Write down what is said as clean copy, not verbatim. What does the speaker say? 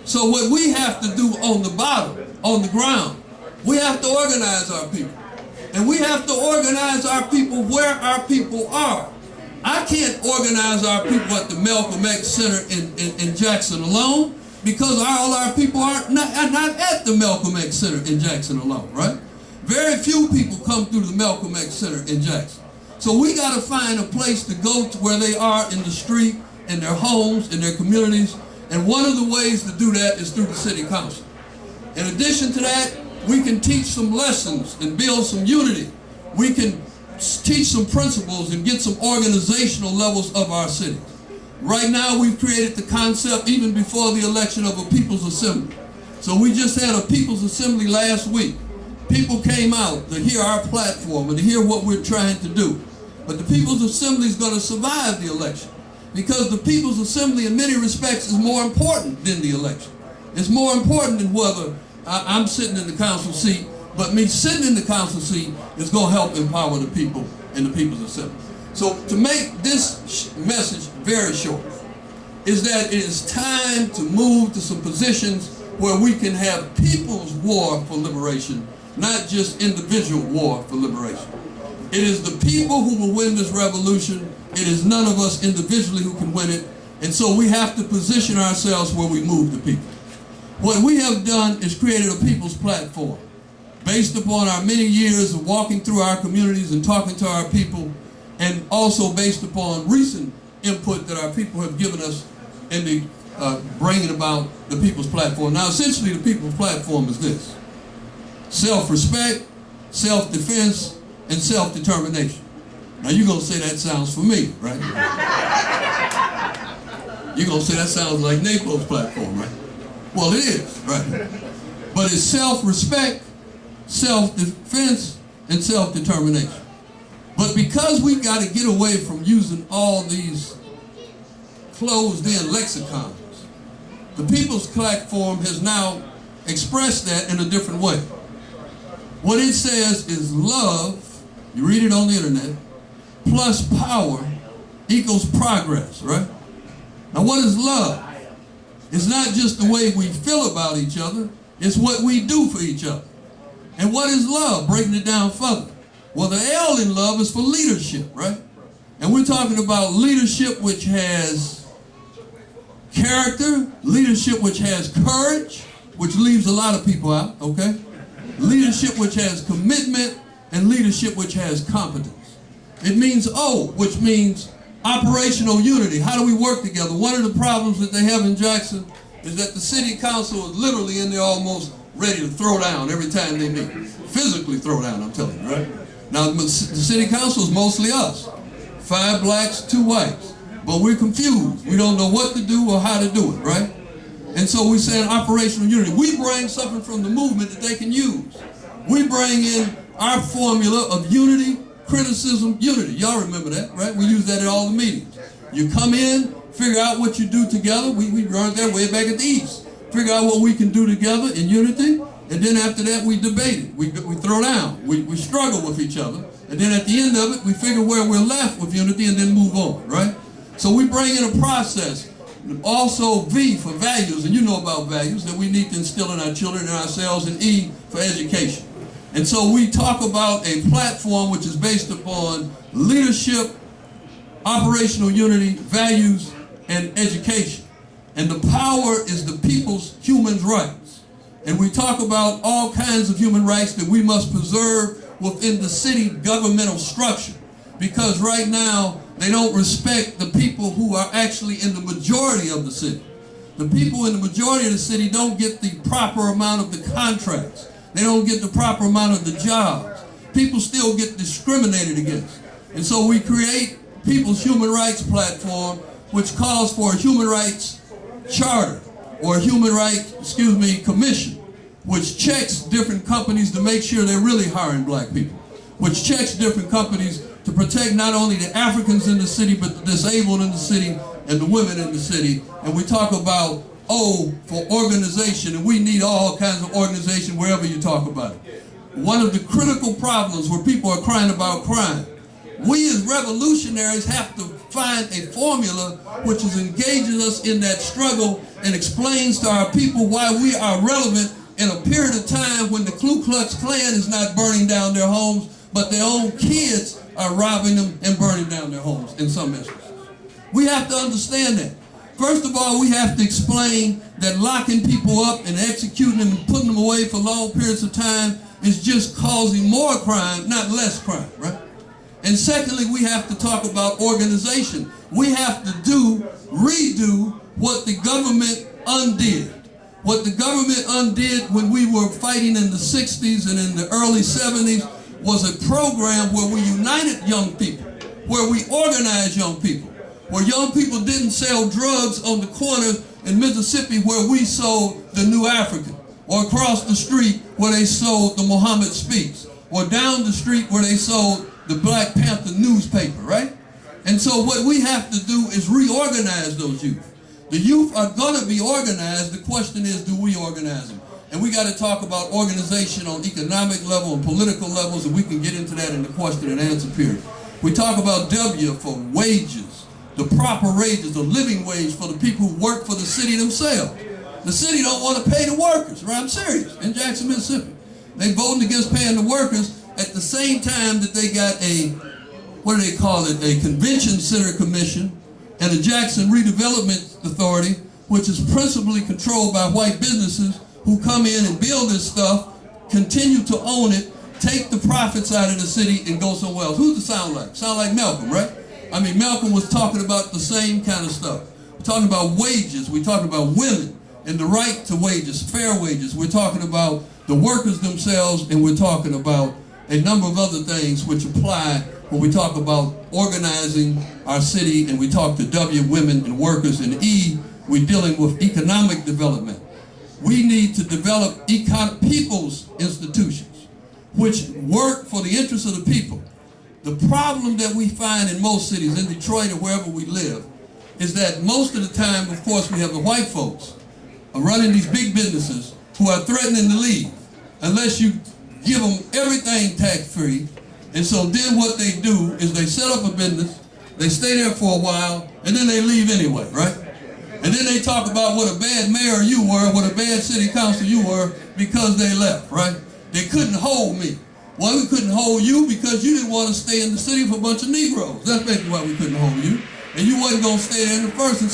So what we have to do on the bottom, on the ground, we have to organize our people. And we have to organize our people where our people are. I can't organize our people at the Malcolm X Center in Jackson alone, because all our people are not at the Malcolm X Center in Jackson alone, right? Very few people come through the Malcolm X Center in Jackson. So we got to find a place to go to where they are in the street, in their homes, in their communities. And one of the ways to do that is through the city council. In addition to that, we can teach some lessons and build some unity. We can teach some principles and get some organizational levels of our cities. Right now, we've created the concept, even before the election, of a People's Assembly. So we just had a People's Assembly last week. People came out to hear our platform and to hear what we're trying to do. But the People's Assembly is going to survive the election, because the People's Assembly in many respects is more important than the election. It's more important than whether I'm sitting in the council seat, but me sitting in the council seat is going to help empower the people in the People's Assembly. So to make this message very short, is that it is time to move to some positions where we can have people's war for liberation, not just individual war for liberation. It is the people who will win this revolution. It is none of us individually who can win it. And so we have to position ourselves where we move the people. What we have done is created a people's platform based upon our many years of walking through our communities and talking to our people, and also based upon recent input that our people have given us in the bringing about the people's platform. Now, essentially, the people's platform is this: self-respect, self-defense, and self-determination. Now, you're going to say that sounds familiar, right? You're going to say that sounds like NAPO's platform, right? Well, it is, right? But it's self-respect, self-defense, and self-determination. But because we got to get away from using all these closed-in lexicons, the people's platform has now expressed that in a different way. What it says is love, you read it on the internet, plus power equals progress, right? Now, what is love? It's not just the way we feel about each other, it's what we do for each other. And what is love? Breaking it down further. Well, the L in love is for leadership, right? And we're talking about leadership which has character, leadership which has courage, which leaves a lot of people out, okay? Leadership which has commitment, and leadership which has competence. It means O, which means operational unity. How do we work together? One of the problems that they have in Jackson is that the city council is literally in there almost ready to throw down every time they meet. Physically throw down, I'm telling you, right? Now, the city council is mostly us. 5 blacks, 2 whites. But we're confused. We don't know what to do or how to do it, right? And so we're saying operational unity. We bring something from the movement that they can use. We bring in our formula of unity, criticism, unity. Y'all remember that, right? We use that at all the meetings. You come in, figure out what you do together. We learned that way back at the East. Figure out what we can do together in unity, and then after that we debate it. We throw down. We struggle with each other, and then at the end of it we figure where we're left with unity and then move on, right? So we bring in a process. Also V for values, and you know about values that we need to instill in our children and ourselves, and E for education. And so we talk about a platform which is based upon leadership, operational unity, values, and education. And the power is the people's human rights. And we talk about all kinds of human rights that we must preserve within the city governmental structure. Because right now, they don't respect the people who are actually in the majority of the city. The people in the majority of the city don't get the proper amount of the contracts. They don't get the proper amount of the jobs. People still get discriminated against. And so we create People's Human Rights Platform, which calls for a human rights charter, or a human rights, commission, which checks different companies to make sure they're really hiring black people, which checks different companies to protect not only the Africans in the city, but the disabled in the city and the women in the city. And we talk about O for organization, and we need all kinds of organization wherever you talk about it. One of the critical problems where people are crying about crime We as revolutionaries have to find a formula which is engaging us in that struggle and explains to our people why we are relevant in a period of time when the Ku Klux Klan is not burning down their homes, but their own kids are robbing them and burning down their homes in some instances. We have to understand that. First of all, we have to explain that locking people up and executing them and putting them away for long periods of time is just causing more crime, not less crime, right? And secondly, we have to talk about organization. We have to redo what the government undid. What the government undid when we were fighting in the 60s and in the early 70s was a program where we united young people, where we organized young people, where young people didn't sell drugs on the corner in Mississippi where we sold the New African, or across the street where they sold the Muhammad Speaks, or down the street where they sold the Black Panther newspaper, right? And so what we have to do is reorganize those youth. The youth are going to be organized. The question is, do we organize them? And we got to talk about organization on economic level and political levels, and we can get into that in the question and answer period. We talk about W for wages, the proper wages, the living wage for the people who work for the city themselves. The city don't want to pay the workers, right? I'm serious, in Jackson, Mississippi. They voting against paying the workers at the same time that they got a, what do they call it, a convention center commission and a Jackson Redevelopment Authority, which is principally controlled by white businesses who come in and build this stuff, continue to own it, take the profits out of the city and go somewhere else. Who's it sound like? Sound like Malcolm, right? I mean, Malcolm was talking about the same kind of stuff. We're talking about wages. We're talking about women and the right to wages, fair wages. We're talking about the workers themselves, and we're talking about a number of other things which apply when we talk about organizing our city, and we talk to W, women and workers, and E, we're dealing with economic development. We need to develop people's institutions which work for the interests of the people. The problem that we find in most cities, in Detroit or wherever we live, is that most of the time, of course, we have the white folks running these big businesses who are threatening to leave unless you give them everything tax-free. And so then what they do is they set up a business, they stay there for a while, and then they leave anyway, right? And then they talk about what a bad mayor you were, what a bad city council you were, because they left, right? They couldn't hold me. Well, we couldn't hold you because you didn't want to stay in the city for a bunch of Negroes. That's basically why we couldn't hold you. And you wasn't going to stay there in the first instance.